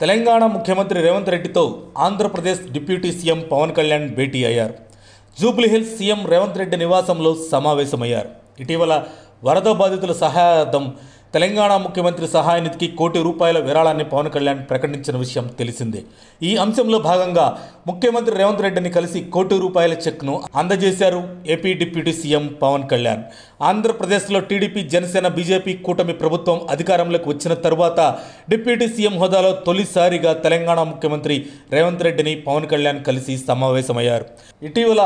తెలంగాణ ముఖ్యమంత్రి రేవంత్ రెడ్డితో Andhra Pradesh deputy CM Pawan Kalyan భేటీ అయ్యారు. జూబ్లీహిల్స్ సీఎం రేవంత్ రెడ్డి నివాసంలో సమావేశమయ్యారు. ఇటీవల వరద బాధితుల సహాయార్థం తెలంగాణ ముఖ్యమంత్రి సహాయ నిధికి ₹1 కోటి విరాళాన్ని పవన్ కళ్యాణ్ ప్రకటించిన విషయం తెలిసిందే. ఈ అంశంలో భాగంగా ముఖ్యమంత్రి రేవంత్ రెడ్డిని కలిసి ₹1 కోటి చెక్ను అందజేశారు AP deputy CM Pawan Kalyan. ఆంధ్రప్రదేశ్లో టీడీపీ, జనసేన, బీజేపీ కూటమి ప్రభుత్వం అధికారంలోకి వచ్చిన తరువాత డిప్యూటీ సీఎం హోదాలో తొలిసారిగా తెలంగాణ ముఖ్యమంత్రి రేవంత్ రెడ్డిని పవన్ కళ్యాణ్ కలిసి సమావేశమయ్యారు. ఇటీవల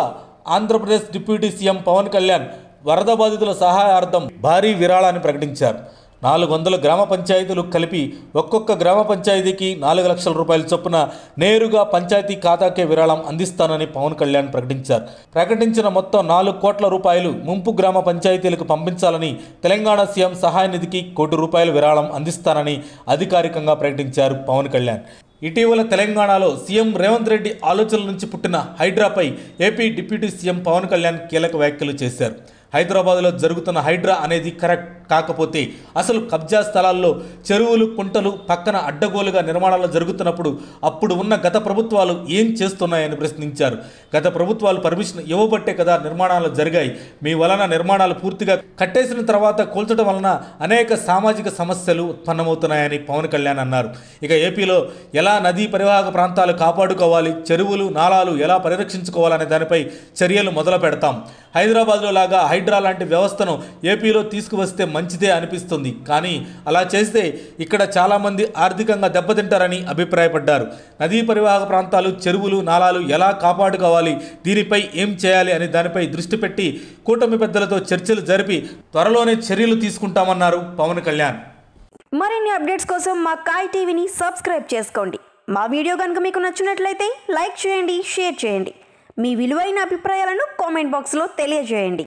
ఆంధ్రప్రదేశ్ డిప్యూటీ సీఎం పవన్ కళ్యాణ్ వరద బాధితుల సహాయార్థం భారీ విరాళాన్ని ప్రకటించారు. 400 గ్రామ పంచాయతీలు కలిపి ఒక్కొక్క గ్రామ పంచాయతీకి ₹4 లక్షల చొప్పున నేరుగా పంచాయతీ ఖాతాకే విరాళం అందిస్తానని పవన్ కళ్యాణ్ ప్రకటించారు. ప్రకటించిన మొత్తం ₹4 కోట్ల ముంపు గ్రామ పంచాయతీలకు పంపించాలని, తెలంగాణ సీఎం సహాయ నిధికి ₹1 కోటి విరాళం అందిస్తానని అధికారికంగా ప్రకటించారు పవన్ కళ్యాణ్. ఇటీవల తెలంగాణలో సీఎం రేవంత్ రెడ్డి ఆలోచనల నుంచి పుట్టిన హైడ్రాపై AP deputy CM Pawan Kalyan కీలక వ్యాఖ్యలు చేశారు. హైదరాబాద్లో జరుగుతున్న హైడ్రా అనేది కరెక్ట్ కాకపోతే అసలు కబ్జా స్థలాల్లో చెరువులు, కుంటలు పక్కన అడ్డగోలుగా నిర్మాణాలు జరుగుతున్నప్పుడు అప్పుడు ఉన్న గత ప్రభుత్వాలు ఏం చేస్తున్నాయని ప్రశ్నించారు. గత ప్రభుత్వాలు పర్మిషన్ ఇవ్వబట్టే కదా నిర్మాణాలు జరిగాయి. మీ వలన నిర్మాణాలు పూర్తిగా కట్టేసిన తర్వాత కూల్చడం వలన అనేక సామాజిక సమస్యలు ఉత్పన్నమవుతున్నాయని పవన్ కళ్యాణ్ అన్నారు. ఇక ఏపీలో ఎలా నదీ పరివాహక ప్రాంతాలు కాపాడుకోవాలి, చెరువులు, నాలాలు ఎలా పరిరక్షించుకోవాలనే దానిపై చర్యలు మొదలు పెడతాం. హైదరాబాద్లో లాగా హైడ్రా లాంటి వ్యవస్థను ఏపీలో తీసుకువస్తే మంచిదే అనిపిస్తుంది. కానీ అలా చేస్తే ఇక్కడ చాలామంది ఆర్థికంగా దెబ్బతింటారని అభిప్రాయపడ్డారు. నదీ పరివాహక ప్రాంతాలు, చెరువులు, నాలాలు ఎలా కాపాడుకోవాలి, దీనిపై ఏం చేయాలి అనే దానిపై దృష్టి పెట్టి కూటమి పెద్దలతో చర్చలు జరిపి త్వరలోనే చర్యలు తీసుకుంటామన్నారు పవన్ కళ్యాణ్. మరిన్ని అప్డేట్స్ కోసం మా కాయ్ టీవీని సబ్స్క్రైబ్ చేసుకోండి. మా వీడియో కనుక మీకు నచ్చినట్లయితే లైక్ చేయండి, షేర్ చేయండి. మీ విలువైన అభిప్రాయాలను కామెంట్ బాక్స్లో తెలియజేయండి.